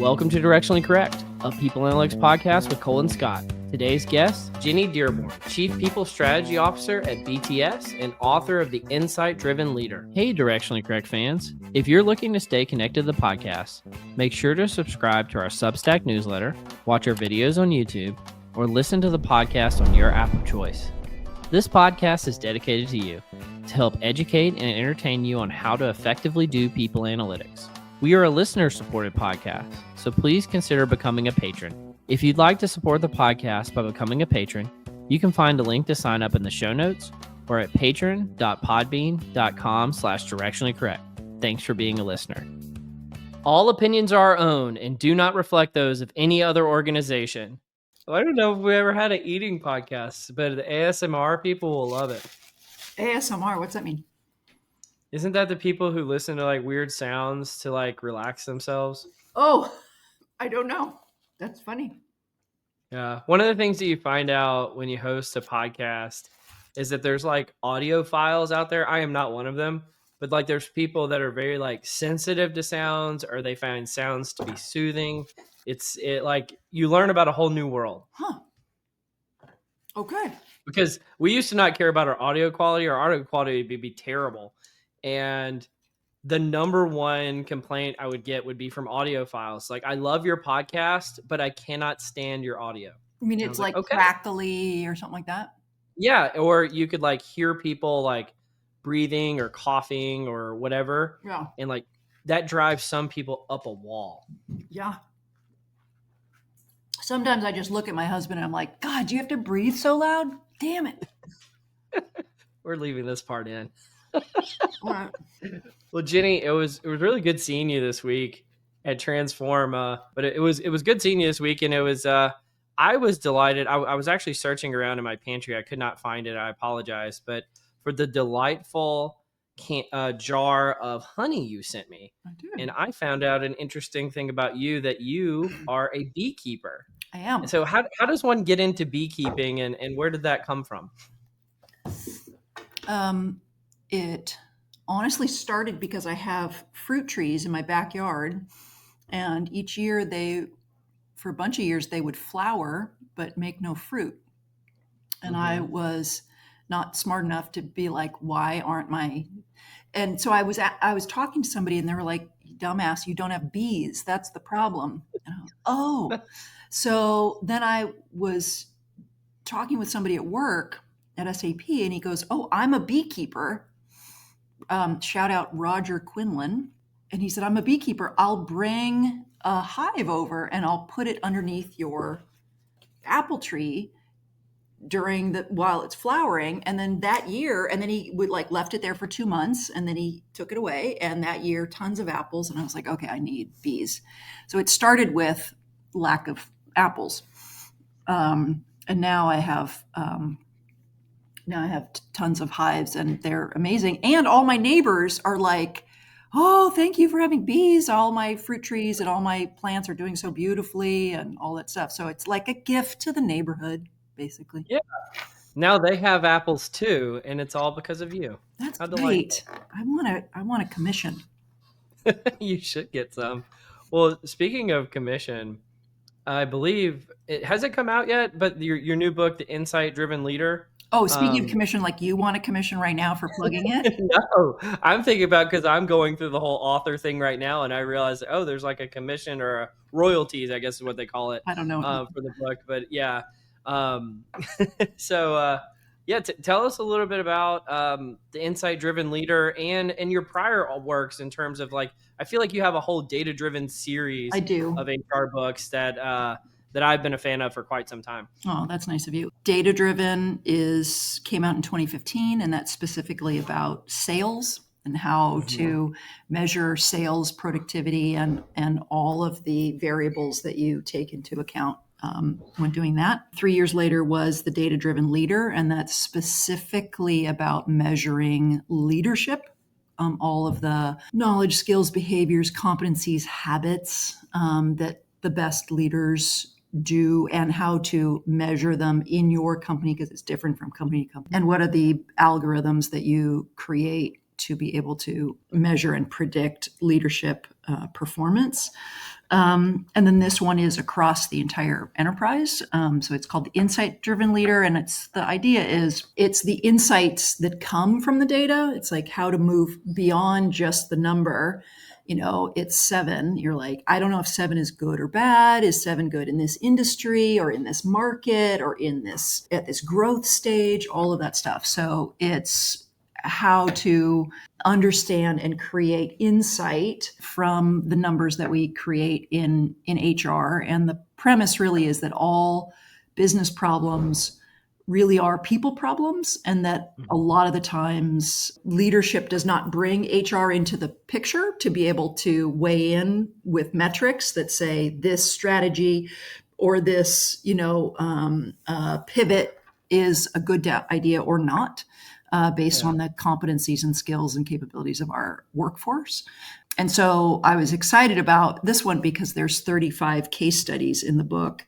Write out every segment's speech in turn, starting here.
Welcome to Directionally Correct, a people analytics podcast with Cole and Scott. Today's guest, Jenny Dearborn, Chief People Strategy Officer at BTS and author of The Insight-Driven Leader. Hey, Directionally Correct fans. If you're looking to stay connected to the podcast, make sure to subscribe to our Substack newsletter, watch our videos on YouTube, or listen to the podcast on your app of choice. This podcast is dedicated to you to help educate and entertain you on how to effectively do people analytics. We are a listener-supported podcast, so please consider becoming a patron. If you'd like to support the podcast by becoming a patron, you can find a link to sign up in the show notes or at patron.podbean.com/directionallycorrect. Thanks for being a listener. All opinions are our own and do not reflect those of any other organization. I don't know if we ever had an eating podcast, but the ASMR people will love it. ASMR, what's that mean? Isn't that the people who listen to like weird sounds to like relax themselves? Oh, I don't know. That's funny. Yeah. One of the things that you find out when you host a podcast is that there's like audio files out there. I am not one of them, but like there's people that are very like sensitive to sounds, or they find sounds to be soothing. It like you learn about a whole new world. Huh. Okay. Because we used to not care about our audio quality. Our audio quality would be terrible. And the number one complaint I would get would be from audio files. Like, I love your podcast, but I cannot stand your audio. I mean, it's like okay, crackly or something like that? Yeah. Or you could like hear people like breathing or coughing or whatever. Yeah. And like that drives some people up a wall. Yeah. Sometimes I just look at my husband and I'm like, God, do you have to breathe so loud? Damn it. We're leaving this part in. Right. Well, Jenny, it was really good seeing you this week at Transform. But it was good seeing you this week, and it was I was delighted. I was actually searching around in my pantry. I could not find it. I apologize, but for the delightful jar of honey you sent me, and I found out an interesting thing about you, that you are a beekeeper. I am. And so how does one get into beekeeping, and where did that come from? It honestly started because I have fruit trees in my backyard, and each year for a bunch of years, they would flower but make no fruit. And I was not smart enough to be like, why aren't and so I was talking to somebody and they were like, dumbass, you don't have bees. That's the problem. So then I was talking with somebody at work at SAP, and he goes, oh, I'm a beekeeper. Shout out Roger Quinlan. And he said, I'm a beekeeper. I'll bring a hive over and I'll put it underneath your apple tree while it's flowering. And then that year, and then he would like left it there for 2 months, and then he took it away. And that year, tons of apples. And I was like, okay, I need bees. So it started with lack of apples. And now I have tons of hives, and they're amazing. And all my neighbors are like, oh, thank you for having bees. All my fruit trees and all my plants are doing so beautifully and all that stuff. So it's like a gift to the neighborhood, basically. Yeah. Now they have apples too, and it's all because of you. That's great. I want a commission. You should get some. Well, speaking of commission, I believe has it come out yet? But your new book, The Insight-Driven Leader. Oh, speaking of commission, like you want a commission right now for plugging it? No, I'm thinking about, because I'm going through the whole author thing right now, and I realized, there's like a commission or a royalties, I guess is what they call it. I don't know for the book, but yeah. So tell us a little bit about the Insight-Driven Leader and your prior works, in terms of like, I feel like you have a whole data-driven series. I do. Of HR books that I've been a fan of for quite some time. Oh, that's nice of you. Data Driven came out in 2015, and that's specifically about sales and how to measure sales productivity and all of the variables that you take into account when doing that. 3 years later was the Data Driven Leader, and that's specifically about measuring leadership. All of the knowledge, skills, behaviors, competencies, habits that the best leaders do, and how to measure them in your company, because it's different from company to company. And what are the algorithms that you create to be able to measure and predict leadership performance. And then this one is across the entire enterprise. So it's called the insight-driven leader, and the idea is it's the insights that come from the data. It's like how to move beyond just the number. It's 7. You're like, I don't know if 7 is good or bad. Is 7 good in this industry or in this market or at this growth stage? All of that stuff. So it's how to understand and create insight from the numbers that we create in HR. And the premise really is that all business problems really are people problems, and that a lot of the times leadership does not bring HR into the picture to be able to weigh in with metrics that say this strategy or this pivot is a good idea or not, based on the competencies and skills and capabilities of our workforce. And so I was excited about this one because there's 35 case studies in the book,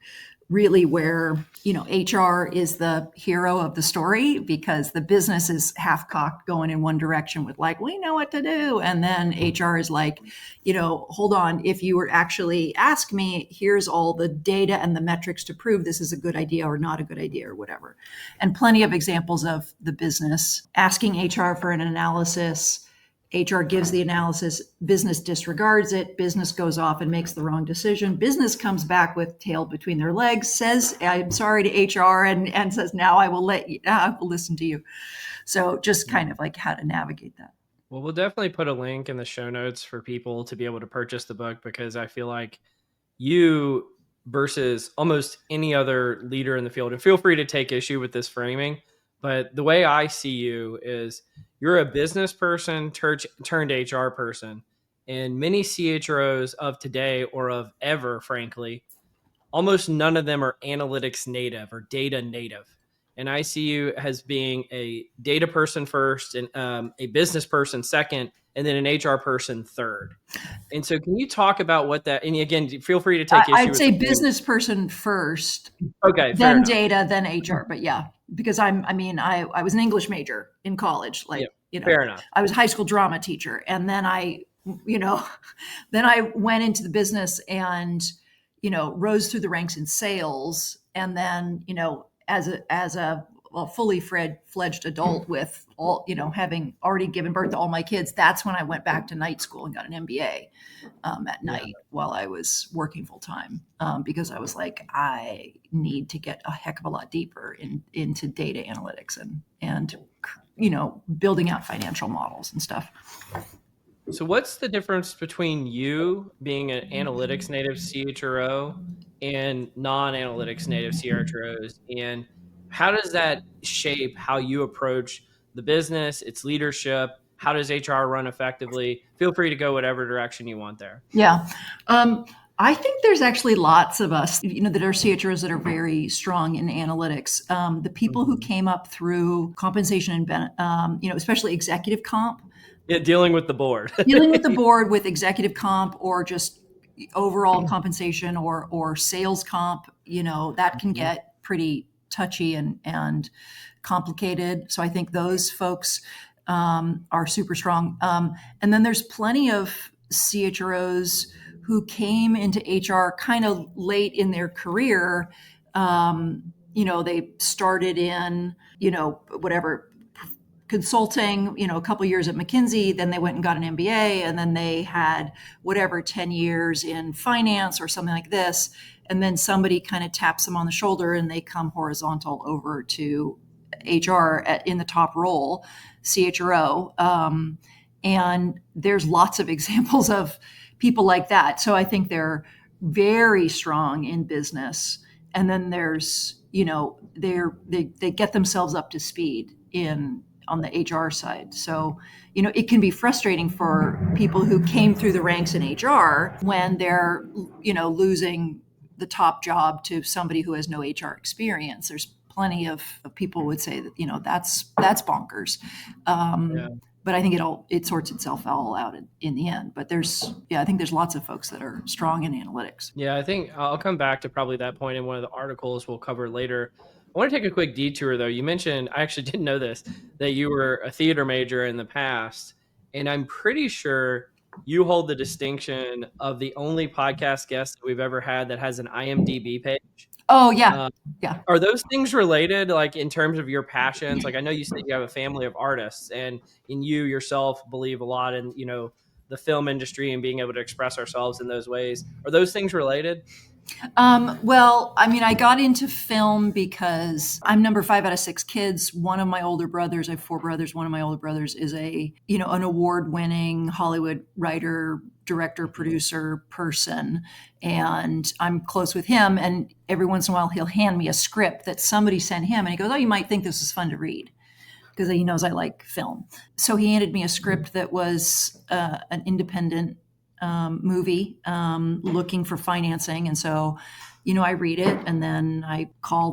really where HR is the hero of the story because the business is half-cocked going in one direction with like, we know what to do. And then HR is like, hold on, if you were actually ask me, here's all the data and the metrics to prove this is a good idea or not a good idea or whatever. And plenty of examples of the business asking HR for an analysis. HR gives the analysis, business disregards it, business goes off and makes the wrong decision. Business comes back with tail between their legs, says, I'm sorry to HR, and says, now I will listen to you. So just kind of like how to navigate that. Well, we'll definitely put a link in the show notes for people to be able to purchase the book, because I feel like you versus almost any other leader in the field, and feel free to take issue with this framing, but the way I see you is you're a business person turned HR person. And many CHROs of today or of ever, frankly, almost none of them are analytics native or data native. And I see you as being a data person first, and a business person second, and then an HR person third. And so can you talk about what that, and again, feel free to take issue I'd with say the business person first, okay, then data, then HR. But yeah, because I was an English major in college, fair enough. I was a high school drama teacher. And then then I went into the business and, rose through the ranks in sales. And then, as a fully fledged adult with all, having already given birth to all my kids, that's when I went back to night school and got an MBA at night while I was working full time, because I was like, I need to get a heck of a lot deeper into data analytics and building out financial models and stuff. So what's the difference between you being an analytics native CHRO and non-analytics native CHROs? And how does that shape how you approach the business, its leadership? How does HR run effectively? Feel free to go whatever direction you want there. Yeah. I think there's actually lots of us, that are CHROs that are very strong in analytics. The people who came up through compensation and, especially executive comp. Yeah, dealing with the board. Dealing with the board with executive comp or just overall compensation or sales comp, that can get pretty touchy and complicated. So I think those folks are super strong. And then there's plenty of CHROs who came into HR kind of late in their career. They started in, whatever, consulting, a couple years at McKinsey, then they went and got an MBA, and then they had 10 years in finance or something like this. And then somebody kind of taps them on the shoulder and they come horizontal over to HR in the top role, CHRO. And there's lots of examples of people like that. So I think they're very strong in business. And then there's, they get themselves up to speed on the HR side. So, it can be frustrating for people who came through the ranks in HR when they're, losing the top job to somebody who has no HR experience. There's plenty of people would say that, that's bonkers. But I think it sorts itself all out in the end. But I think there's lots of folks that are strong in analytics. Yeah, I think I'll come back to probably that point in one of the articles we'll cover later. I want to take a quick detour, though. You mentioned, I actually didn't know this, that you were a theater major in the past. And I'm pretty sure you hold the distinction of the only podcast guest that we've ever had that has an IMDb page. Oh, yeah. Uh, Yeah. are those things related, like in terms of your passions? Like I know you said you have a family of artists, and you yourself believe a lot in, the film industry and being able to express ourselves in those ways. Are those things related? Well, I mean, I got into film because I'm number 5 out of 6 kids. One of my older brothers, I have 4 brothers. One of my older brothers is an award-winning Hollywood writer, director, producer person. And I'm close with him. And every once in a while, he'll hand me a script that somebody sent him. And he goes, "Oh, you might think this is fun to read," because he knows I like film. So he handed me a script that was an independent movie looking for financing. And so, I read it and then I call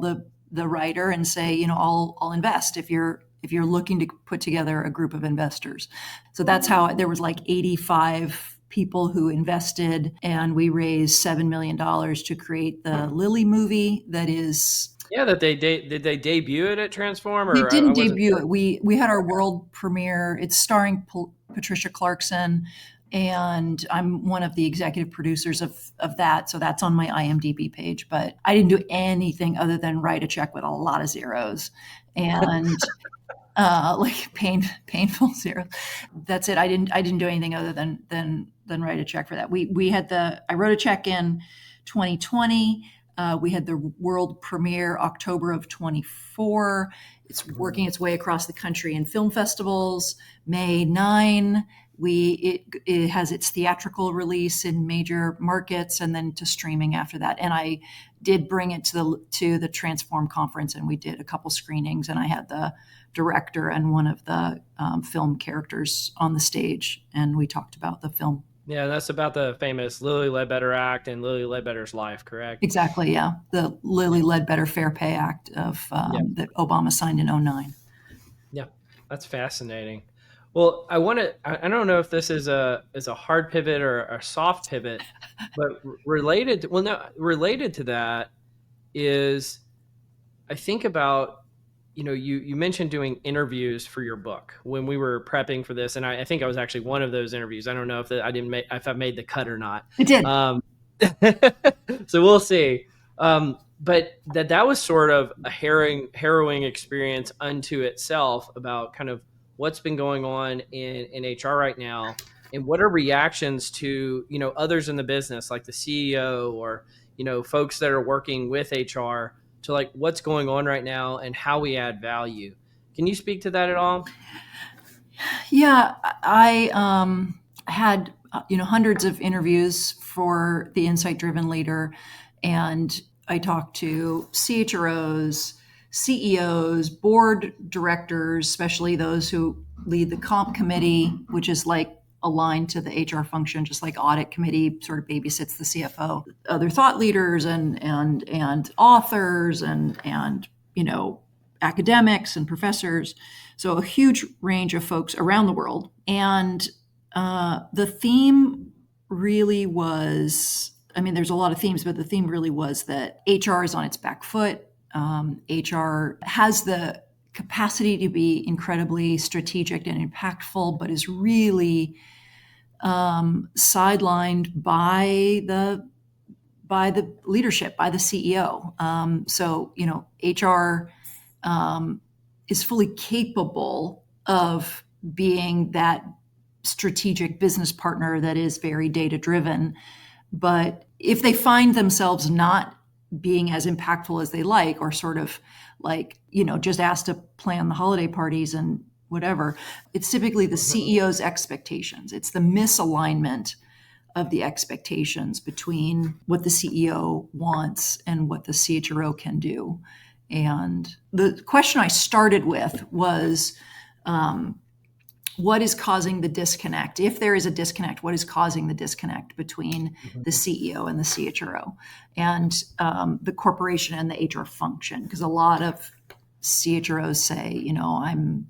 the writer and say, I'll invest if you're looking to put together a group of investors. So that's how there was like 85 people who invested, and we raised $7 million to create the Lily movie that is. Yeah, did they debut it at Transform, They or I didn't wasn't debut sure. it. We had our world premiere. It's starring Patricia Clarkson, and I'm one of the executive producers of that. So that's on my IMDb page. But I didn't do anything other than write a check with a lot of zeros, and like painful zeros. That's it. I didn't do anything other than write a check for that. I wrote a check in 2020. We had the world premiere October of 24. It's working its way across the country in film festivals. May 9, it has its theatrical release in major markets, and then to streaming after that. And I did bring it to the Transform conference, and we did a couple screenings, and I had the director and one of the film characters on the stage, and we talked about the film. Yeah, that's about the famous Lilly Ledbetter Act and Lilly Ledbetter's life, correct? Exactly, yeah. The Lilly Ledbetter Fair Pay Act Yeah. that Obama signed in 2009. Yeah, that's fascinating. Well, I don't know if this is a hard pivot or a soft pivot, but related to that is I think about, you mentioned doing interviews for your book when we were prepping for this, and I think I was actually one of those interviews. I don't know if I made the cut or not. It did. So we'll see. But that was sort of a harrowing experience unto itself about kind of what's been going on in HR right now, and what are reactions to, others in the business like the CEO or, folks that are working with HR, to like what's going on right now and how we add value. Can you speak to that at all? Yeah, I had hundreds of interviews for the Insight Driven Leader, and I talked to CHROs, CEOs, board directors, especially those who lead the comp committee, which is like aligned to the HR function, just like audit committee sort of babysits the CFO. Other thought leaders and authors and academics and professors. So a huge range of folks around the world. And the theme really was, I mean, there's a lot of themes, but the theme really was that HR is on its back foot. HR has the capacity to be incredibly strategic and impactful, but is really sidelined by the leadership, by the CEO. So HR is fully capable of being that strategic business partner that is very data driven. But if they find themselves not being as impactful as they like, or sort of like, just asked to plan the holiday parties and whatever, it's typically the CEO's expectations. It's the misalignment of the expectations between what the CEO wants and what the CHRO can do. And the question I started with was, what is causing the disconnect? If there is a disconnect, what is causing the disconnect between the CEO and the CHRO and the corporation and the HR function? Because a lot of CHROs say, I'm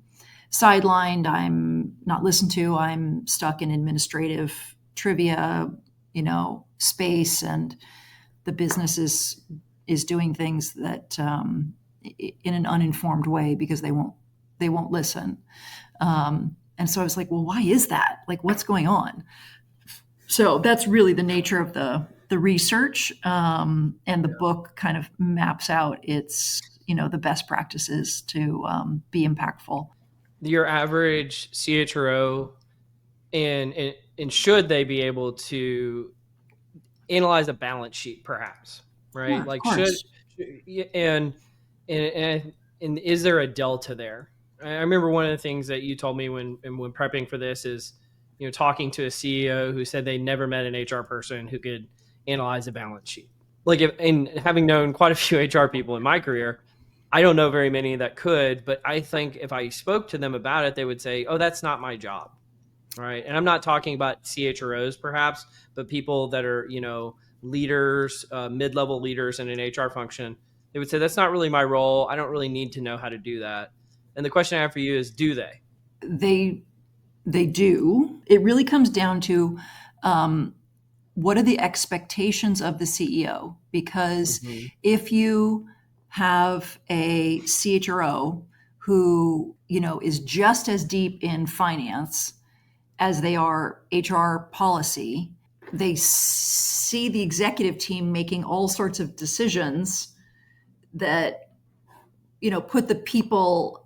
sidelined, I'm not listened to, I'm stuck in administrative trivia, space, and the business is doing things that in an uninformed way because they won't listen. And so I was like, well, why is that? Like, what's going on? So that's really the nature of the research, and the book kind of maps out its the best practices to be impactful. Your average CHRO, and should they be able to analyze a balance sheet, perhaps, Yeah, right? of Like course. and and is there a delta there? I remember one of the things that you told me when prepping for this is, talking to a CEO who said they never met an HR person who could analyze a balance sheet. Like, and having known quite a few HR people in my career, I don't know very many that could, but I think if I spoke to them about it, they would say, "Oh, that's not my job." Right. And I'm not talking about CHROs perhaps, but people that are, leaders, mid-level leaders in an HR function. They would say, that's not really my role. I don't really need to know how to do that. And the question I have for you is, do they? They they do. It really comes down to um, what are the expectations of the CEO? Because Mm-hmm. if you have a CHRO who is just as deep in finance as they are HR policy, they see the executive team making all sorts of decisions that put the people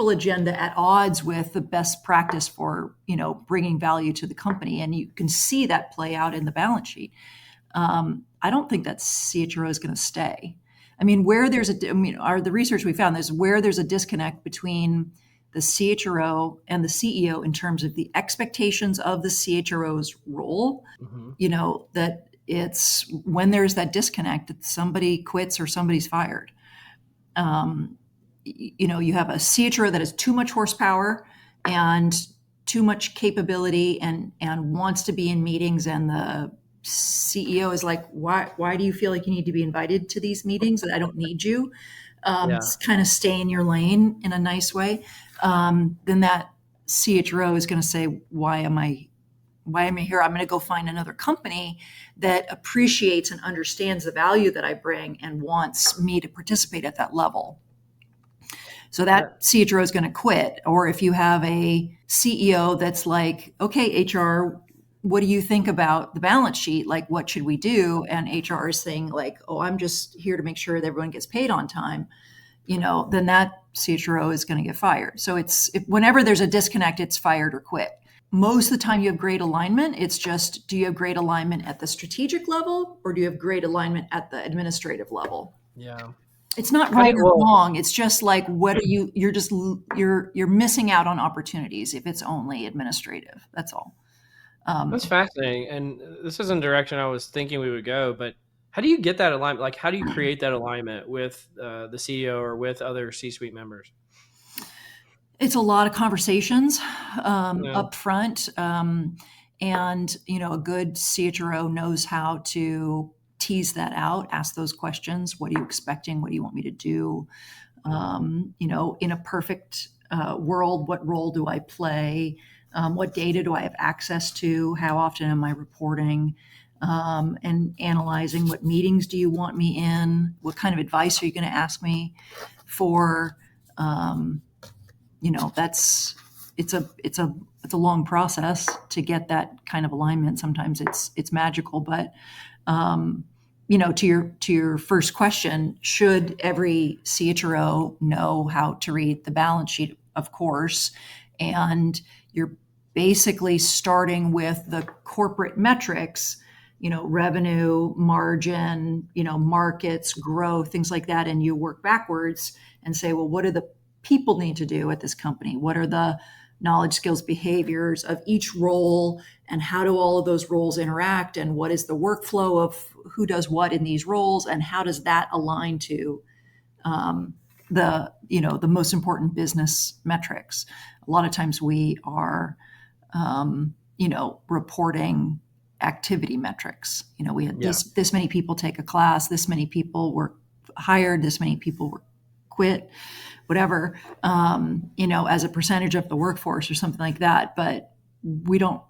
agenda at odds with the best practice for bringing value to the company, and you can see that play out in the balance sheet. I don't think that CHRO is going to stay. I mean, where there's the research we found is where there's a disconnect between the CHRO and the CEO in terms of the expectations of the CHRO's role. Mm-hmm. That it's when there's that disconnect that somebody quits or somebody's fired. You have a CHRO that has too much horsepower and too much capability and wants to be in meetings, and the CEO is like, why do you feel like you need to be invited to these meetings? I don't need you. Yeah. Kind of stay in your lane in a nice way. Then that CHRO is going to say, why am I here? I'm going to go find another company that appreciates and understands the value that I bring and wants me to participate at that level. So Yeah. that CHRO is going to quit. Or if you have a CEO that's like, okay, HR, what do you think about the balance sheet? Like, what should we do? And HR is saying, like, oh, I'm just here to make sure that everyone gets paid on time. Then that CHRO is going to get fired. So whenever there's a disconnect, it's fired or quit. Most of the time you have great alignment. It's just, do you have great alignment at the strategic level, or do you have great alignment at the administrative level? Yeah. It's not How right did, or well, wrong. It's just like, what are you're missing out on opportunities if it's only administrative. That's all. that's Um, fascinating. And this isn't the direction I was thinking we would go, but how do you get that alignment? Like, how do you create that alignment with the CEO or with other C-suite members? it's a lot of conversations Yeah. up front, and a good CHRO knows how to tease that out, ask those questions. What are you expecting? What do you want me to do? In a perfect world, what role do I play? What data do I have access to? How often am I reporting? And analyzing, what meetings do you want me in? What kind of advice are you going to ask me for? Um, that's it's a long process to get that kind of alignment. Sometimes it's magical, but to your first question, should every CHRO know how to read the balance sheet? Of course. And you're basically starting with the corporate metrics, revenue, margin, markets, growth, things like that. And you work backwards and say, well, what do the people need to do at this company? What are the knowledge, skills, behaviors of each role, and how do all of those roles interact, and what is the workflow of who does what in these roles, and how does that align to the most important business metrics? A lot of times we are reporting activity metrics. We had Yeah. this many people take a class, this many people were hired, this many people were quit, whatever, as a percentage of the workforce or something like that. But we don't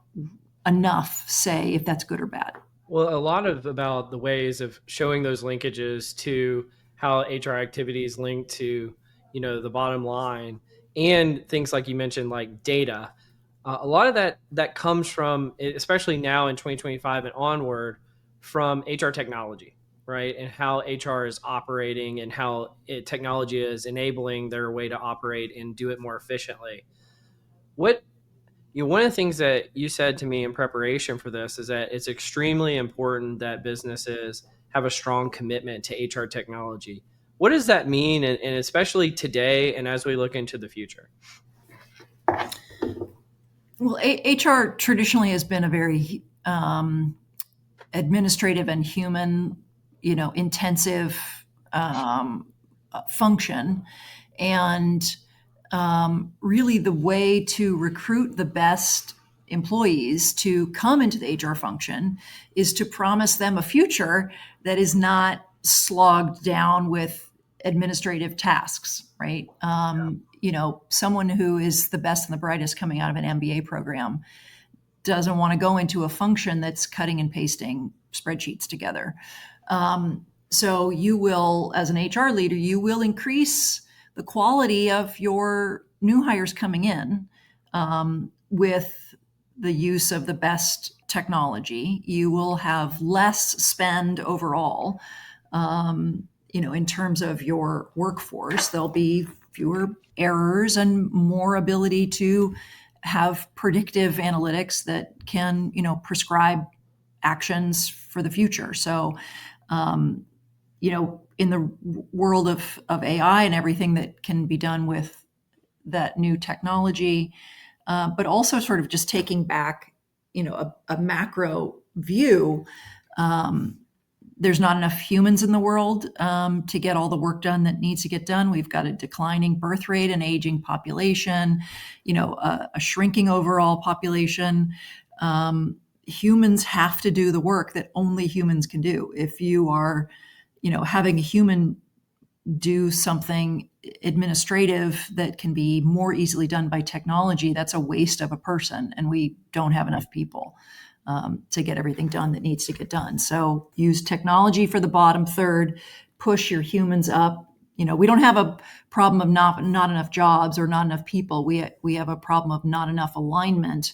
enough say if that's good or bad. Well, a lot of about the ways of showing those linkages to how HR activities link to, the bottom line and things like you mentioned, like data. A lot of that comes from, especially now in 2025 and onward, from HR technology, right? And how HR is operating and how technology is enabling their way to operate and do it more efficiently. What one of the things that you said to me in preparation for this is that it's extremely important that businesses have a strong commitment to HR technology. What does that mean, and especially today and as we look into the future? Well, HR traditionally has been a very administrative and human, intensive function. And really, the way to recruit the best employees to come into the HR function is to promise them a future that is not slogged down with administrative tasks, right? Someone who is the best and the brightest coming out of an MBA program doesn't want to go into a function that's cutting and pasting spreadsheets together. So you will, as an HR leader, you will increase the quality of your new hires coming in with the use of the best technology. You will have less spend overall. In terms of your workforce, there'll be fewer errors and more ability to have predictive analytics that can, prescribe actions for the future. So, in the world of AI and everything that can be done with that new technology, but also sort of just taking back, a macro view. There's not enough humans in the world to get all the work done that needs to get done. We've got a declining birth rate, an aging population, a shrinking overall population. Humans have to do the work that only humans can do. If you are, having a human do something administrative that can be more easily done by technology, that's a waste of a person, and we don't have enough people to get everything done that needs to get done. So use technology for the bottom third, push your humans up. We don't have a problem of not enough jobs or not enough people. We have a problem of not enough alignment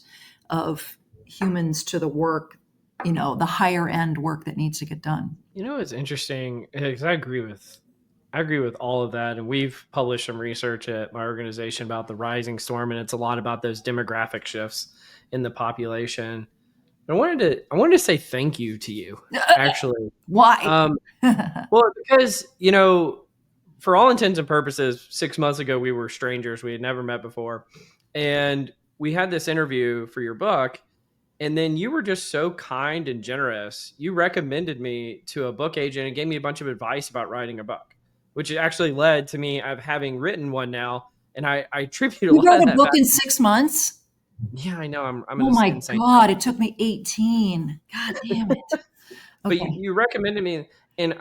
of humans to the work, the higher end work that needs to get done. It's interesting because I agree with all of that. And we've published some research at my organization about the rising storm, and it's a lot about those demographic shifts in the population. I wanted to say thank you to you, actually. Why? Well, because, for all intents and purposes, 6 months ago, we were strangers. We had never met before. And we had this interview for your book. And then you were just so kind and generous. You recommended me to a book agent and gave me a bunch of advice about writing a book, which actually led to me of having written one now. And I attribute a You lot wrote of a that book back. in 6 months? Yeah, I know. I'm Oh an my insane. God, it took me 18. God damn it. But Okay. you recommended me, and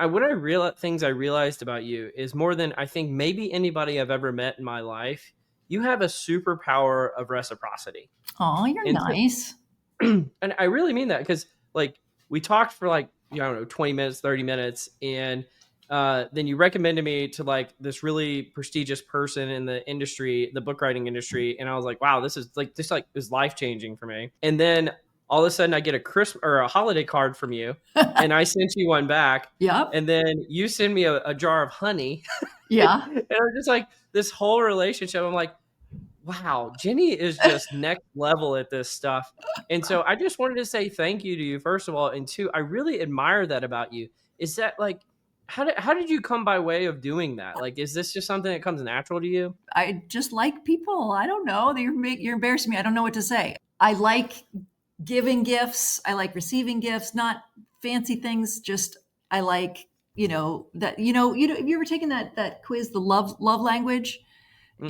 things I realized about you is more than I think maybe anybody I've ever met in my life. You have a superpower of reciprocity. Oh, you're And so, nice. and I really mean that because like we talked for like, I don't know, 20 minutes, 30 minutes. And then you recommended me to like this really prestigious person in the industry, the book writing industry. And I was like, wow, this is life changing for me. And then all of a sudden I get a Christmas or a holiday card from you, and I sent you one back. Yep. And then you send me a jar of honey. Yeah. And I'm just like, this whole relationship, I'm like, wow, Jenny is just next level at this stuff. And so I just wanted to say thank you to you, first of all. And two, I really admire that about you. Is that like, how did you come by way of doing that? Like, is this just something that comes natural to you? I just like people. I don't know. You're embarrassing me. I don't know what to say. I like giving gifts. I like receiving gifts, not fancy things. Just I like, that, have you ever taken that quiz, the love language?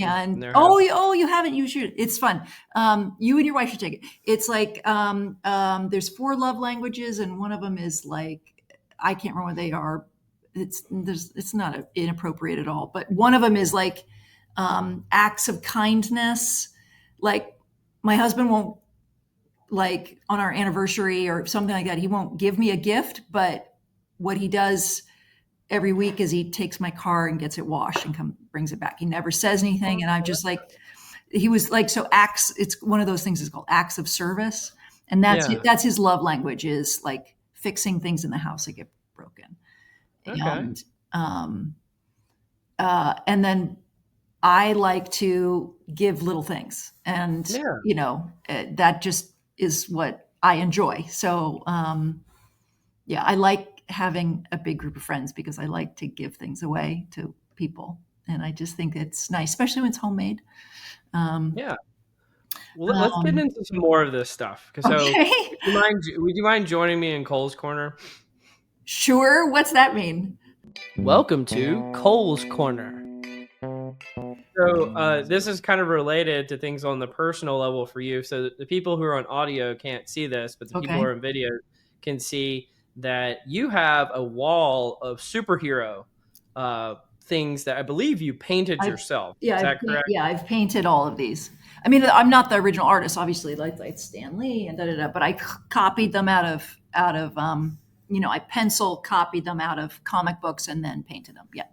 And Never have. you haven't, you should. It's fun. You and your wife should take it. It's like there's 4 love languages, and one of them is like, I can't remember what they are. It's not inappropriate at all, but one of them is like acts of kindness. Like my husband won't, like on our anniversary or something like that, he won't give me a gift, but what he does every week is he takes my car and gets it washed and brings it back. He never says anything. And I'm just like, he was like, so acts, it's one of those things is called acts of service. And that's his love language, is like fixing things in the house that get broken. Okay. And then I like to give little things, and that just is what I enjoy. So I like having a big group of friends because I like to give things away to people, and I just think it's nice, especially when it's homemade. Yeah. Well, let's get into some more of this stuff. So, Okay. would you mind joining me in Cole's Corner? Sure. What's that mean? Welcome to Cole's Corner. So this is kind of related to things on the personal level for you. So the people who are on audio can't see this, but the people who are on video can see that you have a wall of superhero things that I believe you painted yourself. Is that correct? Yeah, I've painted all of these. I mean, I'm not the original artist, obviously, like Stan Lee and but I copied them out of I pencil copied them out of comic books and then painted them. Yeah.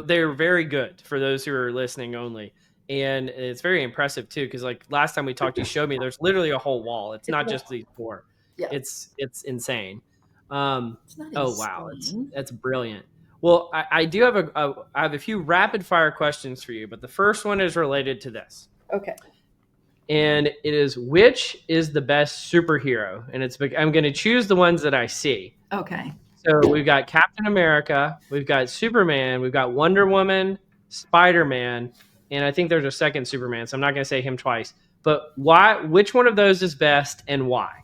They're very good for those who are listening only. And it's very impressive too, because like last time we talked, you showed me there's literally a whole wall. It's not just these four. Yeah. It's insane. It's not oh wow, that's brilliant. Well, I do have I have a few rapid fire questions for you, but the first one is related to this. Okay. And it is, which is the best superhero? And I'm going to choose the ones that I see. Okay. So we've got Captain America, we've got Superman, we've got Wonder Woman, Spider-Man, and I think there's a second Superman, so I'm not going to say him twice. But why? Which one of those is best, and why?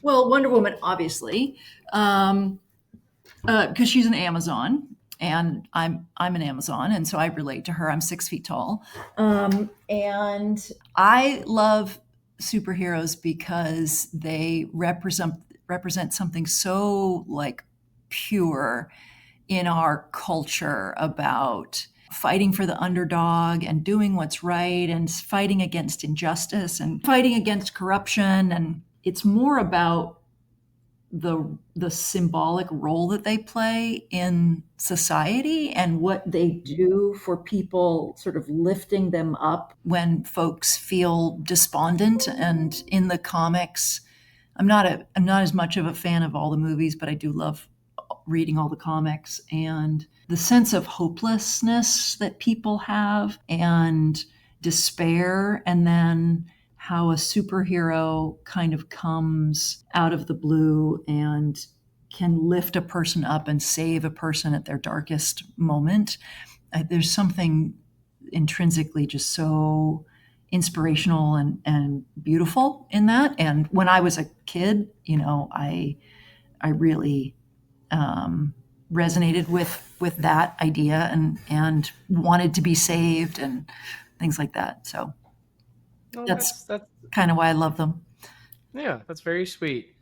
Well, Wonder Woman, obviously, because she's an Amazon, and I'm an Amazon, and so I relate to her. I'm 6 feet tall, and I love superheroes because they represent something so like pure in our culture about fighting for the underdog and doing what's right and fighting against injustice and fighting against corruption. And it's more about the symbolic role that they play in society and what they do for people, sort of lifting them up when folks feel despondent. And in the comics, I'm not as much of a fan of all the movies, but I do love reading all the comics, and the sense of hopelessness that people have and despair, and then how a superhero kind of comes out of the blue and can lift a person up and save a person at their darkest moment. There's something intrinsically just so inspirational and beautiful in that. And when I was a kid, I really resonated with that idea and wanted to be saved and things like that. So that's kind of why I love them. Yeah, that's very sweet.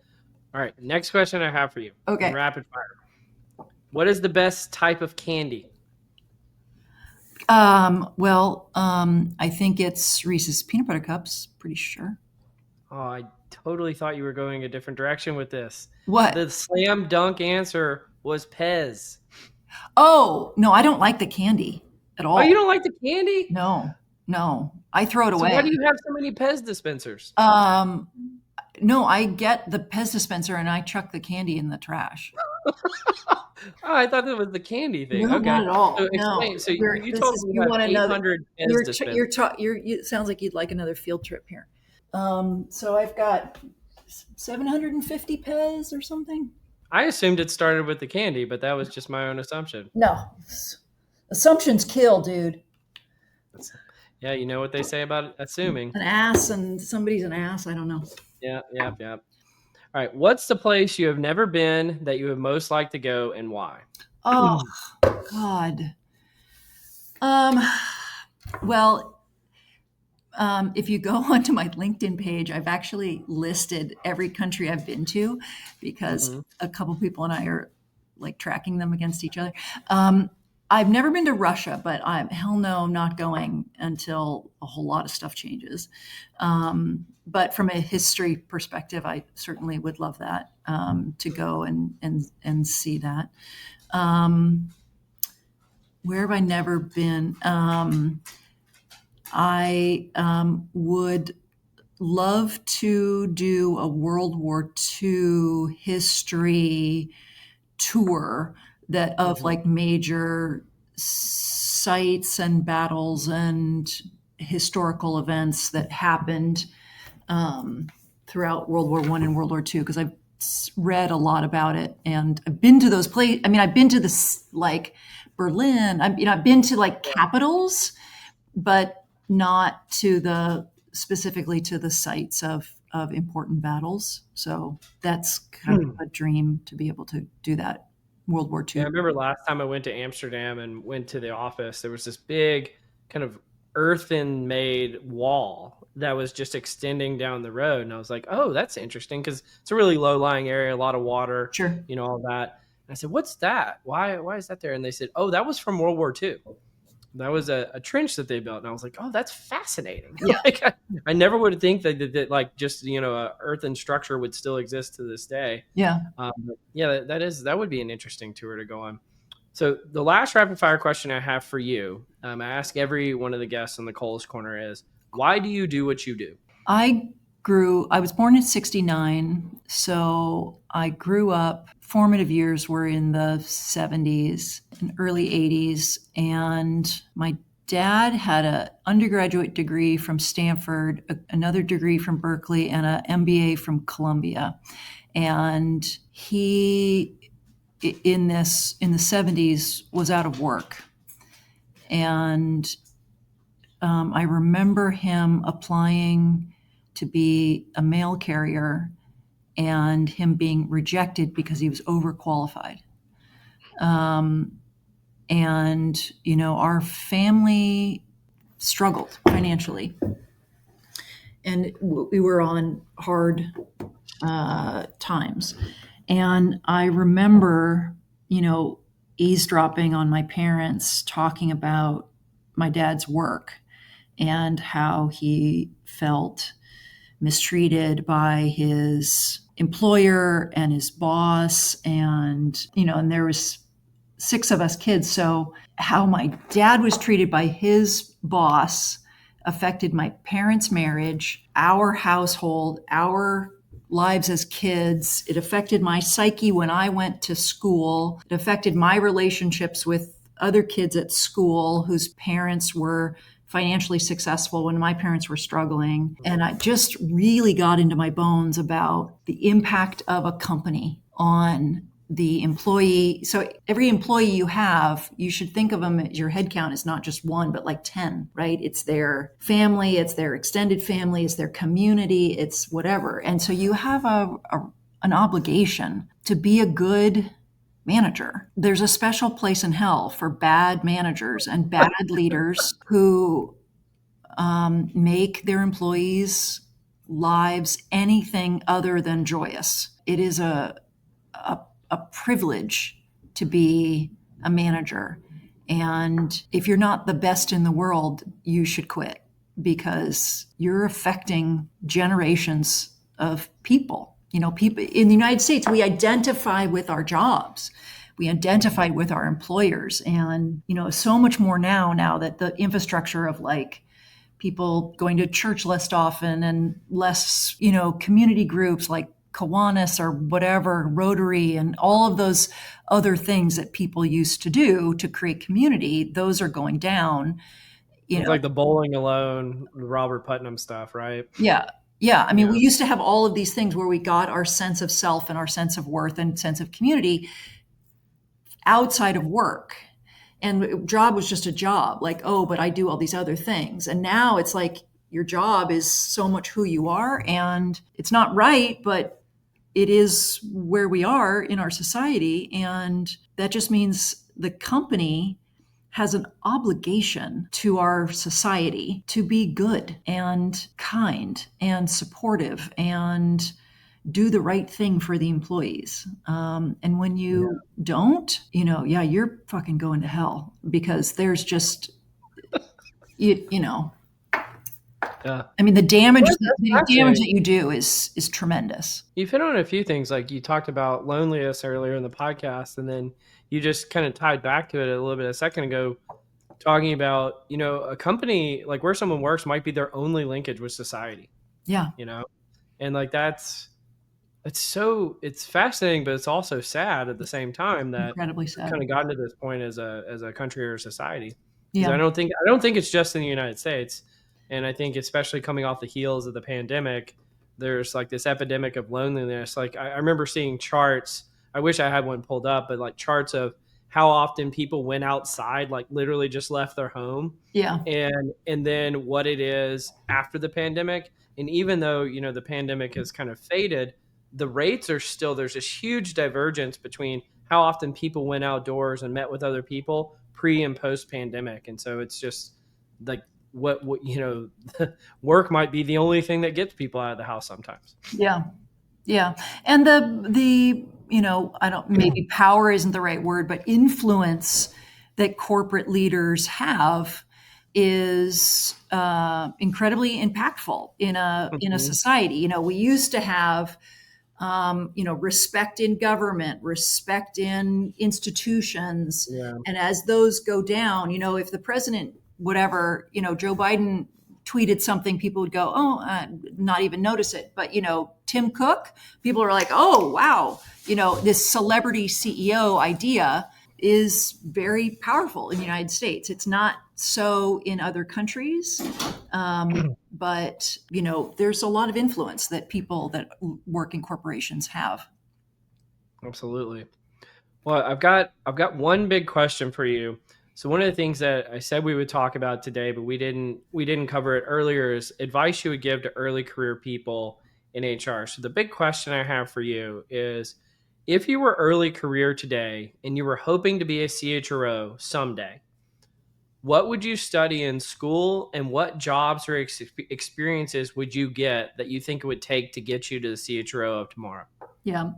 All right, next question I have for you. Okay. Rapid fire. What is the best type of candy? I think it's Reese's Peanut Butter Cups, pretty sure. Oh, I totally thought you were going a different direction with this. What? The slam dunk answer was Pez. Oh, no, I don't like the candy at all. Oh, you don't like the candy? No. I throw it away. Why do you have so many Pez dispensers? No, I get the Pez dispenser and I chuck the candy in the trash. Oh, I thought that was the candy thing. No, okay. Not at all. So explain. No. So you told me you have 800 Pez dispensers. It sounds like you'd like another field trip here. So I've got 750 Pez or something. I assumed it started with the candy, but that was just my own assumption. No. Assumptions kill, dude. Yeah, you know what they say about assuming. An ass and somebody's an ass. I don't know. Yeah. All right. What's the place you have never been that you would most like to go, and why? Oh, God. Well, if you go onto my LinkedIn page, I've actually listed every country I've been to because a couple people and I are like tracking them against each other. I've never been to Russia, but I'm not going until a whole lot of stuff changes. But from a history perspective, I certainly would love that, to go and see that. Where have I never been? I would love to do a World War II history tour that of like major sites and battles and historical events that happened throughout World War I and World War II, because I've read a lot about it and I've been to those places. I mean, I've been to this like Berlin. I've been to like capitals, but not to the specifically to the sites of important battles. So that's kind of a dream to be able to do that. World War Yeah, II. I remember last time I went to Amsterdam and went to the office, there was this big kind of earthen made wall that was just extending down the road. And I was like, oh, that's interesting because it's a really low lying area, a lot of water, Sure. all that. And I said, what's that? Why is that there? And they said, oh, that was from World War II. That was a trench that they built. And I was like, oh, that's fascinating. Yeah. Like, I never would think that like just, a earthen structure would still exist to this day. Yeah. Yeah, that would be an interesting tour to go on. So the last rapid fire question I have for you, I ask every one of the guests on the Cole's Corner is, why do you do what you do? I was born in 69. So I grew up, formative years were in the 70s and early 80s. And my dad had an undergraduate degree from Stanford, another degree from Berkeley, and an MBA from Columbia. And he, in the 70s, was out of work. And I remember him applying to be a mail carrier and him being rejected because he was overqualified. And, our family struggled financially. And we were on hard times. And I remember, eavesdropping on my parents talking about my dad's work and how he felt mistreated by his employer and his boss. And there was 6 of us kids. So how my dad was treated by his boss affected my parents' marriage, our household, our lives as kids. It affected my psyche when I went to school. It affected my relationships with other kids at school whose parents were financially successful when my parents were struggling. And I just really got into my bones about the impact of a company on the employee. So every employee you have, you should think of them as your head count is not just 1, but like 10, right? It's their family, it's their extended family, it's their community, it's whatever. And so you have an obligation to be a good manager. There's a special place in hell for bad managers and bad leaders who make their employees' lives anything other than joyous. It is a privilege to be a manager. And if you're not the best in the world, you should quit because you're affecting generations of people. People in the United States, we identify with our jobs. We identify with our employers. And, so much more now that the infrastructure of like people going to church less often and less, community groups like Kiwanis or whatever, Rotary, and all of those other things that people used to do to create community, those are going down. It's like the bowling alone, Robert Putnam stuff, right? Yeah. Yeah. I mean, we used to have all of these things where we got our sense of self and our sense of worth and sense of community outside of work. And job was just a job, like, oh, but I do all these other things. And now it's like your job is so much who you are. And it's not right, but it is where we are in our society. And that just means the company has an obligation to our society to be good and kind and supportive and do the right thing for the employees. And when you don't, you're fucking going to hell because there's just, I mean, the damage that you do is tremendous. You've hit on a few things, like you talked about loneliness earlier in the podcast, and then you just kind of tied back to it a little bit a second ago. talking about, a company like where someone works might be their only linkage with society, Yeah. and like it's fascinating, but it's also sad at the same time that Incredibly we've sad. kind of gotten to this point as a country or a society. Because Yeah. I don't think it's just in the United States, and I think especially coming off the heels of the pandemic, there's like this epidemic of loneliness. Like I remember seeing charts. I wish I had one pulled up, but like charts of how often people went outside, like literally just left their home, Yeah. and then what it is after the pandemic. And even though the pandemic has kind of faded, the rates are still, there's this huge divergence between how often people went outdoors and met with other people pre and post pandemic. And so it's just like what work might be the only thing that gets people out of the house sometimes. Yeah. Yeah. And the I don't, maybe power isn't the right word, but influence that corporate leaders have is incredibly impactful in a Mhm. society. We used to have respect in government, respect in institutions. Yeah. And as those go down, if the president, whatever, Joe Biden tweeted something, people would go, oh, not even notice it. But, Tim Cook, people are like, oh, wow, this celebrity CEO idea is very powerful in the United States. It's not so in other countries. But there's a lot of influence that people that work in corporations have. Absolutely. Well, I've got one big question for you. So one of the things that I said we would talk about today, but we didn't cover it earlier, is advice you would give to early career people in HR. So the big question I have for you is, if you were early career today and you were hoping to be a CHRO someday, what would you study in school, and what jobs or experiences would you get that you think it would take to get you to the CHRO of tomorrow? Yeah.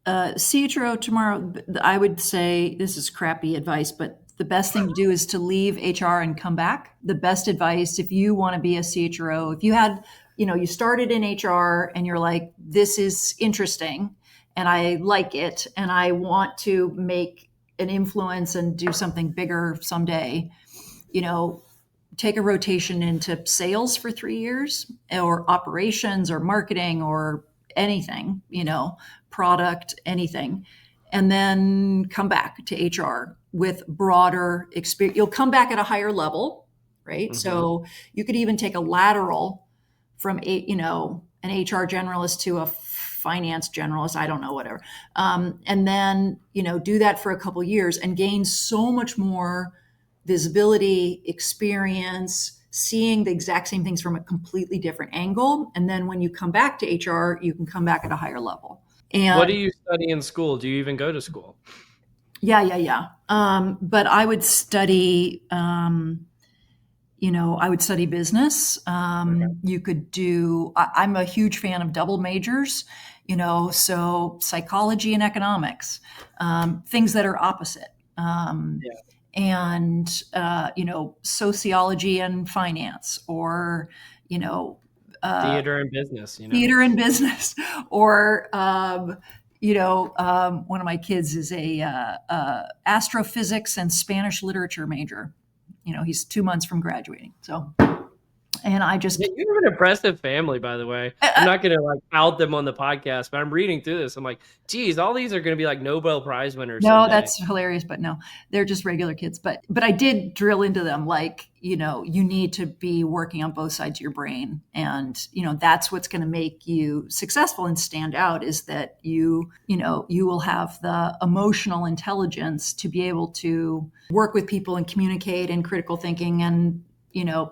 CHRO tomorrow, I would say this is crappy advice, but the best thing to do is to leave HR and come back. The best advice, if you want to be a CHRO, if you had, you started in HR and you're like, this is interesting and I like it and I want to make an influence and do something bigger someday, take a rotation into sales for 3 years or operations or marketing or anything, product, anything, and then come back to HR with broader experience. You'll come back at a higher level, right? Hmm. So you could even take a lateral from an HR generalist to a finance generalist. I don't know, whatever, and then do that for a couple years and gain so much more visibility, experience, seeing the exact same things from a completely different angle. And then when you come back to HR, you can come back at a higher level. What do And you study in school? Do you even go to school? yeah. But I would study, I would study business. Okay. You could do, I'm a huge fan of double majors, so psychology and economics, things that are opposite. Yeah. And sociology and finance, or uh, Theater and business. theater and business, or one of my kids is a astrophysics and Spanish literature major. He's 2 months from graduating. So, and I Yeah, just you have an impressive family, by the way. I'm not gonna like out them on the podcast, but I'm reading through this. I'm like, geez, all these are gonna be like Nobel Prize winners no, someday. that's hilarious, but no, they're just regular kids. But I did drill into them, like, you need to be working on both sides of your brain. And, that's what's going to make you successful and stand out, is that you will have the emotional intelligence to be able to work with people and communicate, and critical thinking, and,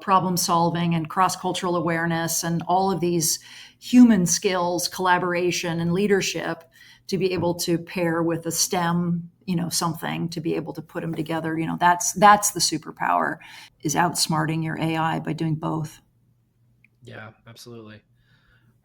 problem solving, and cross-cultural awareness, and all of these human skills, collaboration and leadership, to be able to pair with a STEM, something, to be able to put them together. That's the superpower, is outsmarting your AI by doing both. Yeah, absolutely.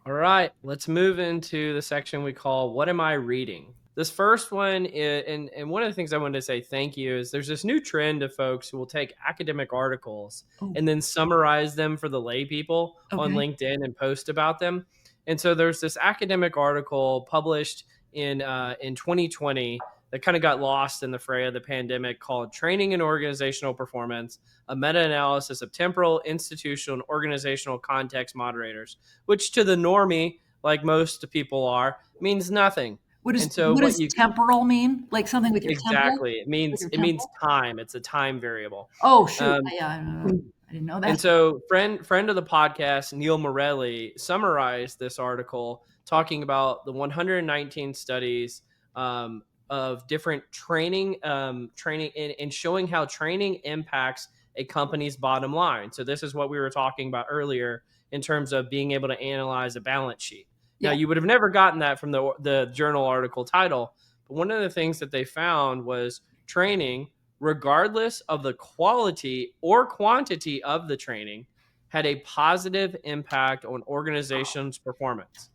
All right, let's move into the section we call "What Am I Reading?" This first one is, and one of the things I wanted to say thank you is, there's this new trend of folks who will take academic articles Oh, and then summarize them for the lay people on okay. LinkedIn and post about them. And so there's this academic article published in 2020 that kind of got lost in the fray of the pandemic called Training and Organizational Performance, a meta-analysis of temporal, institutional, and organizational context moderators, which to the normie, like most people are, means nothing. And so What what does you temporal mean? Like something with your temple? exactly, With your it means temple? time. It's a time variable. Oh shoot. Um, Yeah, I didn't know and that. so friend of the podcast, Neil Morelli, summarized this article talking about the 119 studies of different training and showing how training impacts a company's bottom line. So this is what we were talking about earlier in terms of being able to analyze a balance sheet. Now, Yeah. you would have never gotten that from the journal article title, but one of the things that they found was training, regardless of the quality or quantity of the training, had a positive impact on organizations' performance.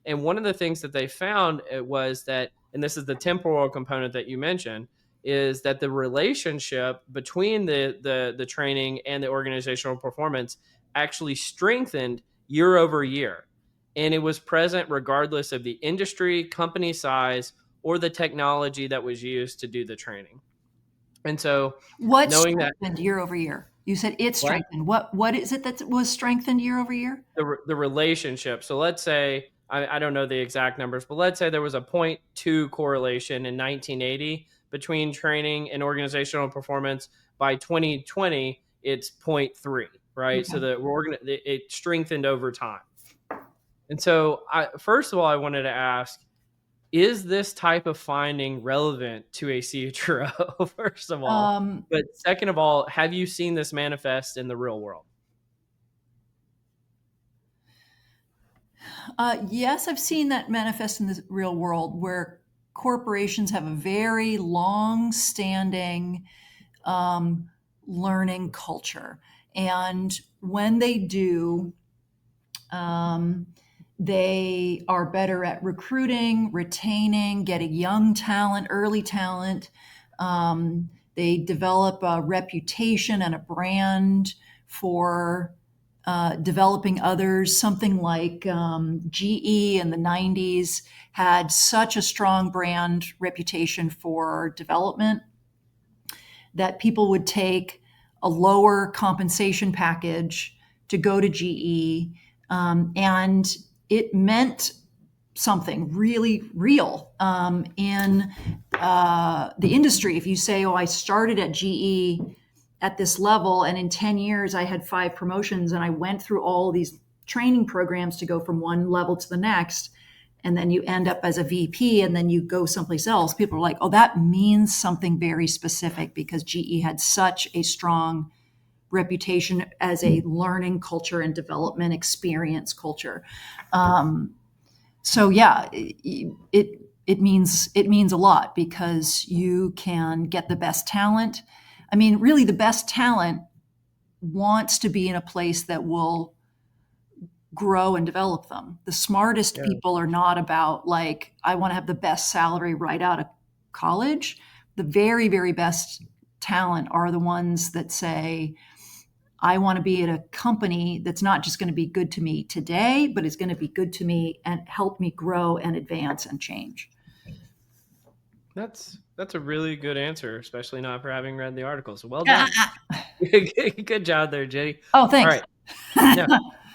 And one of the things that they found was that, and this is the temporal component that you mentioned, is that the relationship between the training and the organizational performance actually strengthened year over year. And it was present regardless of the industry, company size, or the technology that was used to do the training. And so What knowing that strengthened year over year? You said it what strengthened. What is it that was strengthened year over year? the relationship. So let's say I don't know the exact numbers, but let's say there was a zero point 0.2 correlation in 1980 between training and organizational performance. By 2020, it's zero point 0.3, right? So Okay. it strengthened over time. And so, first of all, I wanted to ask, is this type of finding relevant to a CHRO, first of all? Um, But second of all, have you seen this manifest in the real world? yes, I've seen that manifest in the real world where corporations have a very long-standing um, learning culture, and when they do, um, they are better at recruiting, retaining, getting young talent, early talent. They develop a reputation and a brand for developing others. Something like GE in the 90s had such a strong brand reputation for development that people would take a lower compensation package to go to GE. And it meant something really real in the industry. If you say, oh, I started at GE at this level, and in 10 years I had 5 promotions, and I went through all these training programs to go from one level to the next, and then you end up as a VP and then you go someplace else, people are like, oh, that means something very specific because GE had such a strong reputation as a learning culture and development experience culture. So yeah, it means a lot because you can get the best talent. I mean, really, the best talent wants to be in a place that will grow and develop them. The smartest Yeah. people are not about like, I want to have the best salary right out of college. The very, very best talent are the ones that say, I want to be at a company that's not just going to be good to me today, but is going to be good to me and help me grow and advance and change. That's a really good answer, especially not for having read the article. So well done. Good job there, Jenny. Oh, All thanks. right. Now,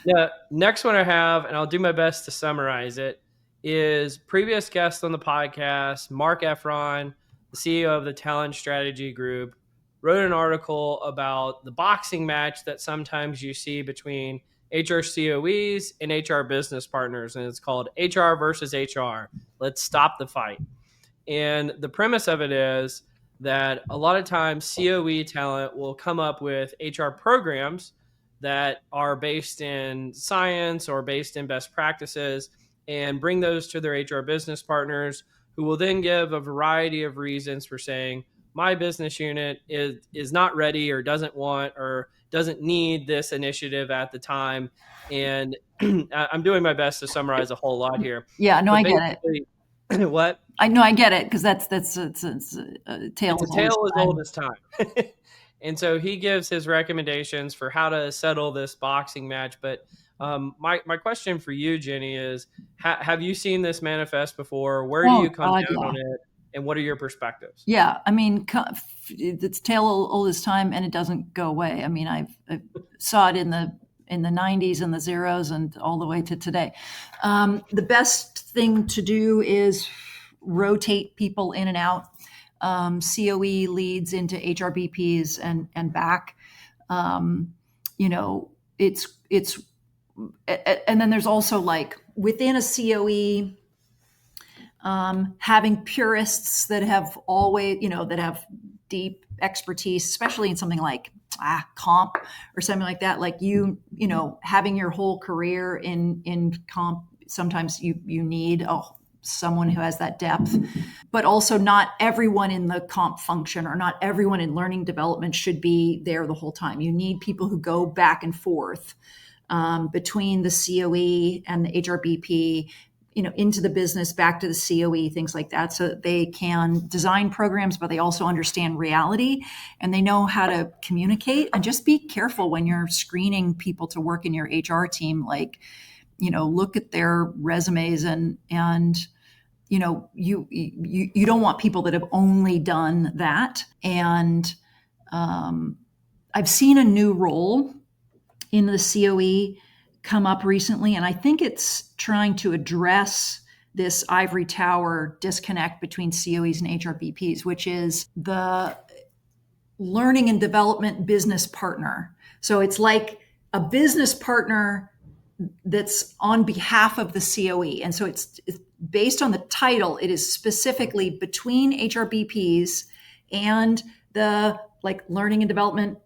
the next one I have, and I'll do my best to summarize it, is previous guest on the podcast, Mark Efron, the CEO of the Talent Strategy Group, wrote an article about the boxing match that sometimes you see between HR COEs and HR business partners, and it's called HR versus HR. Let's stop the fight. And the premise of it is that a lot of times COE talent will come up with HR programs that are based in science or based in best practices and bring those to their HR business partners, who will then give a variety of reasons for saying, my business unit is not ready or doesn't want or doesn't need this initiative at the time. And I'm doing my best to summarize a whole lot here. Yeah, no, But I get it. basically, what? I know I get it because that's it's a tale It's a as old as tale as old time. as time. And so he gives his recommendations for how to settle this boxing match. But my question for you, Jenny, is have you seen this manifest before? Where do Oh you come God, down yeah. on it? And what are your perspectives? Yeah, I mean, it's tale old as time, and it doesn't go away. I mean, I saw it in the '90s and the zeros, and all the way to today. The best thing to do is rotate people in and out. COE leads into HRBPs and back. You know, it's and then there's also like within a COE, having purists that have always, that have deep expertise, especially in something like comp or something like that. Like having your whole career in comp, sometimes you need someone who has that depth. But also, not everyone in the comp function or not everyone in learning development should be there the whole time. You need people who go back and forth between the COE and the HRBP, into the business, back to the COE, things like that, so that they can design programs, but they also understand reality and they know how to communicate. And just be careful when you're screening people to work in your HR team. Like, look at their resumes and you don't want people that have only done that. And I've seen a new role in the COE come up recently, and I think it's trying to address this ivory tower disconnect between COEs and HRBPs, which is the learning and development business partner. So it's like a business partner that's on behalf of the COE. And so it's based on the title, it is specifically between HRBPs and the learning and development,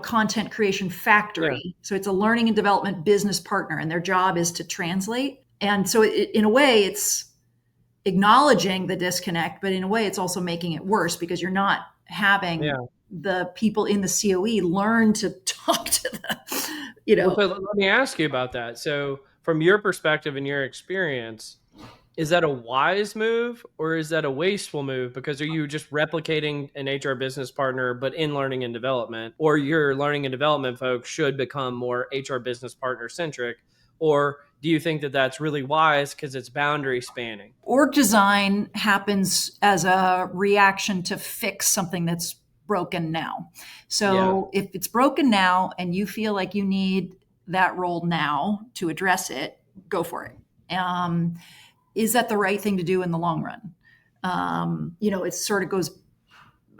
content creation factory. Yeah. So it's a learning and development business partner, and their job is to translate. And so in a way, it's acknowledging the disconnect, but in a way, it's also making it worse because you're not having the people in the COE learn to talk to the, Well, so let me ask you about that. So from your perspective and your experience, is that a wise move or is that a wasteful move? Because are you just replicating an HR business partner, but in learning and development, or your learning and development folks should become more HR business partner centric? Or do you think that that's really wise because it's boundary spanning? Org design happens as a reaction to fix something that's broken now. So if it's broken now and you feel like you need that role now to address it, go for it. Is that the right thing to do in the long run? It sort of goes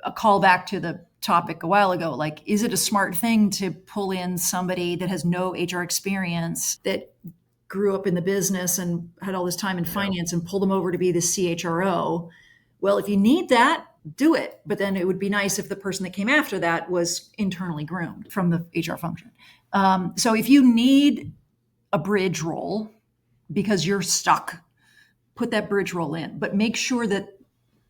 a call back to the topic a while ago. Like, is it a smart thing to pull in somebody that has no HR experience, that grew up in the business and had all this time in finance, and pull them over to be the CHRO? Well, if you need that, do it. But then it would be nice if the person that came after that was internally groomed from the HR function. So if you need a bridge role because you're stuck, put that bridge role in, but make sure that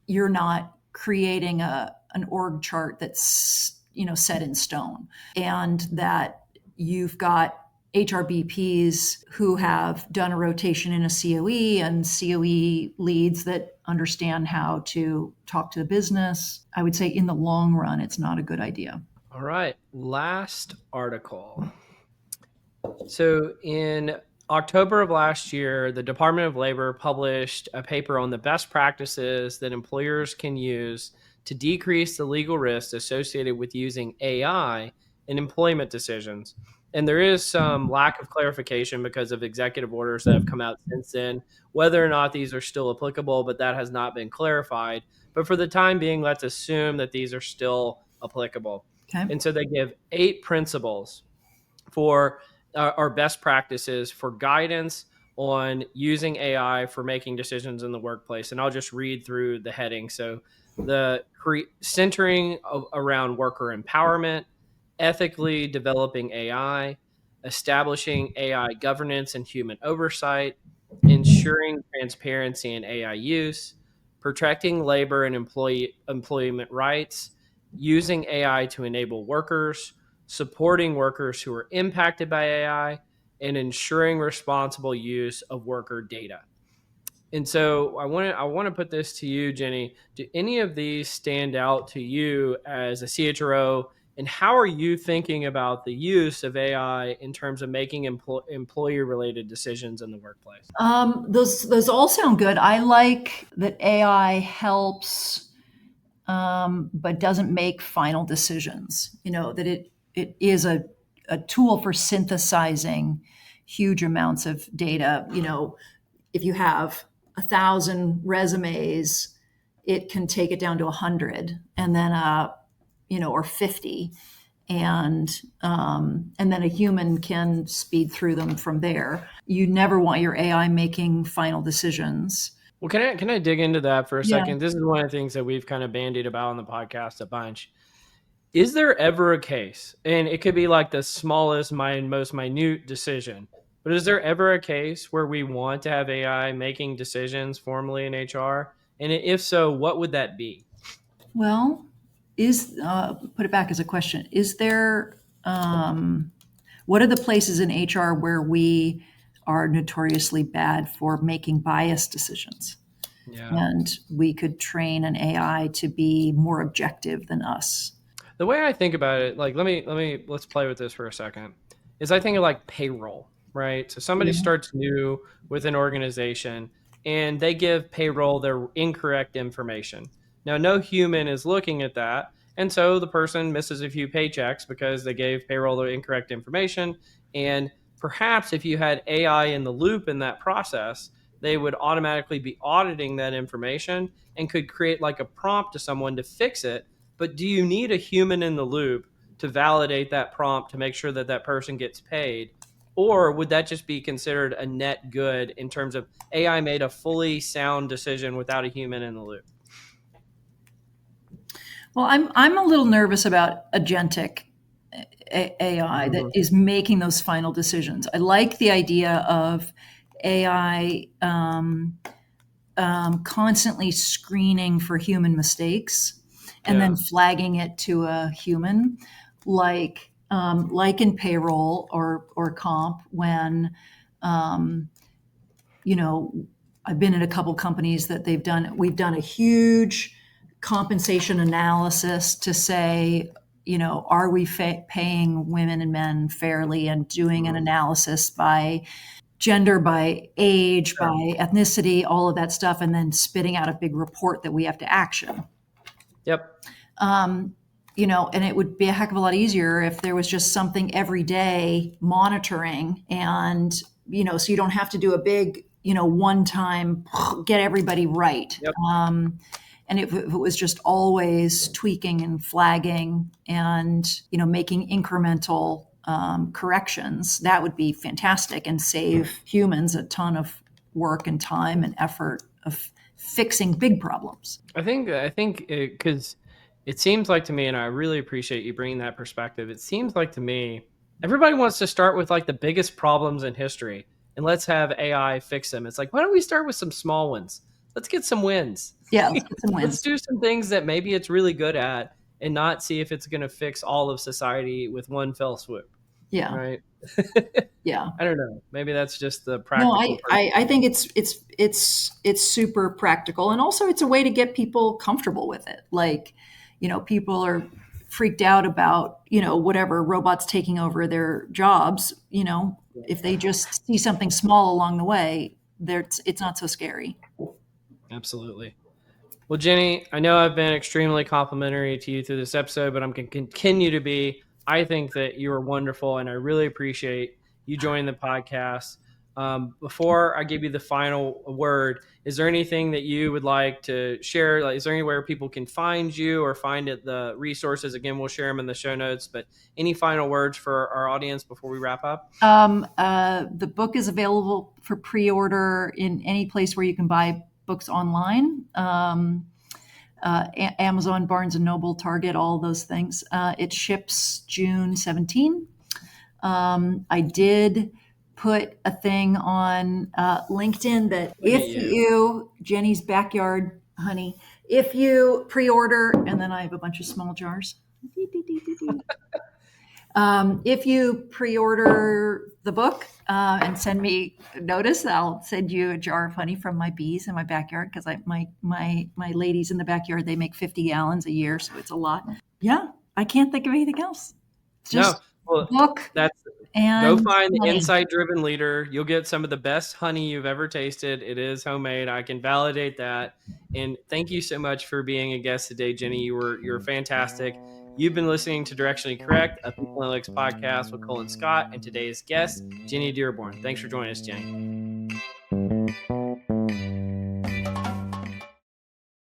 you're not creating an org chart that's set in stone, and that you've got HRBPs who have done a rotation in a COE and COE leads that understand how to talk to the business. I would say in the long run, it's not a good idea. All right. Last article. So in October of last year, the Department of Labor published a paper on the best practices that employers can use to decrease the legal risks associated with using AI in employment decisions. And there is some lack of clarification because of executive orders that have come out since then, whether or not these are still applicable, but that has not been clarified. But for the time being, let's assume that these are still applicable. Okay. And so they give 8 principles for our best practices for guidance on using AI for making decisions in the workplace. And I'll just read through the heading. So the centering around worker empowerment, ethically developing AI, establishing AI governance and human oversight, ensuring transparency in AI use, protecting labor and employment rights, using AI to enable workers, supporting workers who are impacted by AI, and ensuring responsible use of worker data. And so I want to put this to you, Jenny. Do any of these stand out to you as a CHRO And how are you thinking about the use of AI in terms of making employee-related decisions in the workplace? Those all sound good. I like that AI helps, but doesn't make final decisions. That it is a tool for synthesizing huge amounts of data. If you have 1,000 resumes, it can take it down to 100, and then or 50, and then a human can speed through them from there. You never want your AI making final decisions. Well, can I dig into that for a Yeah. second? This is one of the things that we've kind of bandied about on the podcast a bunch. Is there ever a case, and it could be like the smallest, most minute decision, but is there ever a case where we want to have AI making decisions formally in HR? And if so, what would that be? Well, put it back as a question. Is there, what are the places in HR where we are notoriously bad for making biased decisions? Yeah. And we could train an AI to be more objective than us. The way I think about it, like let's play with this for a second. Is I think of like payroll, right? So somebody Yeah. starts new with an organization and they give payroll their incorrect information. Now, no human is looking at that. And so the person misses a few paychecks because they gave payroll the incorrect information. And perhaps if you had AI in the loop in that process, they would automatically be auditing that information and could create like a prompt to someone to fix it. But do you need a human in the loop to validate that prompt to make sure that that person gets paid? Or would that just be considered a net good in terms of AI made a fully sound decision without a human in the loop? Well, I'm a little nervous about agentic AI that Mhm. is making those final decisions. I like the idea of AI constantly screening for human mistakes and Yeah. then flagging it to a human, like in payroll or comp when um, you know, I've been in a couple companies that we've done a huge compensation analysis to say, are we paying women and men fairly, and doing an Mhm. analysis by gender, by age, Sure. by ethnicity, all of that stuff, and then spitting out a big report that we have to action. Yep. Um, and it would be a heck of a lot easier if there was just something every day monitoring, and, so you don't have to do a big, one time, get everybody right. Yep. And if it was just always tweaking and flagging and, making incremental corrections, that would be fantastic and save humans a ton of work and time and effort of fixing big problems. I think because it seems like to me, and I really appreciate you bringing that perspective. It seems like to me, everybody wants to start with like the biggest problems in history, and let's have AI fix them. It's like, why don't we start with some small ones? Let's get some wins. Yeah, let's get some Let's wins. do some things that maybe it's really good at, and not see if it's going to fix all of society with one fell swoop. Yeah, Right? yeah. I don't know. Maybe that's just the No, practical person. I think it's super practical, and also it's a way to get people comfortable with it. Like, people are freaked out about, whatever robots taking over their jobs. If they just see something small along the way, it's not so scary. Absolutely. Well, Jenny, I know I've been extremely complimentary to you through this episode, but I'm going to continue to be. I think that you are wonderful, and I really appreciate you joining the podcast. Before I give you the final word, is there anything that you would like to share? Like, is there anywhere people can find you or find the resources? Again, we'll share them in the show notes, but any final words for our audience before we wrap up? The book is available for pre-order in any place where you can buy books online. Amazon, Barnes and Noble, Target, all those things. It ships June 17. I did put a thing on LinkedIn that Look at if you, Jenny's backyard, honey, if you pre-order, and then I have a bunch of small jars. If you pre-order the book and send me a notice, I'll send you a jar of honey from my bees in my backyard, because my ladies in the backyard, they make 50 gallons a year, so it's a lot. Yeah, I can't think of anything else. It's No, just well, book that's go and find the honey. insight-driven leader. You'll get some of the best honey you've ever tasted. It is homemade. I can validate that. And thank you so much for being a guest today, Jenny. You're fantastic. You've been listening to Directionally Correct, a People Analytics podcast with Cole and Scott, and today's guest, Jenny Dearborn. Thanks for joining us, Jenny.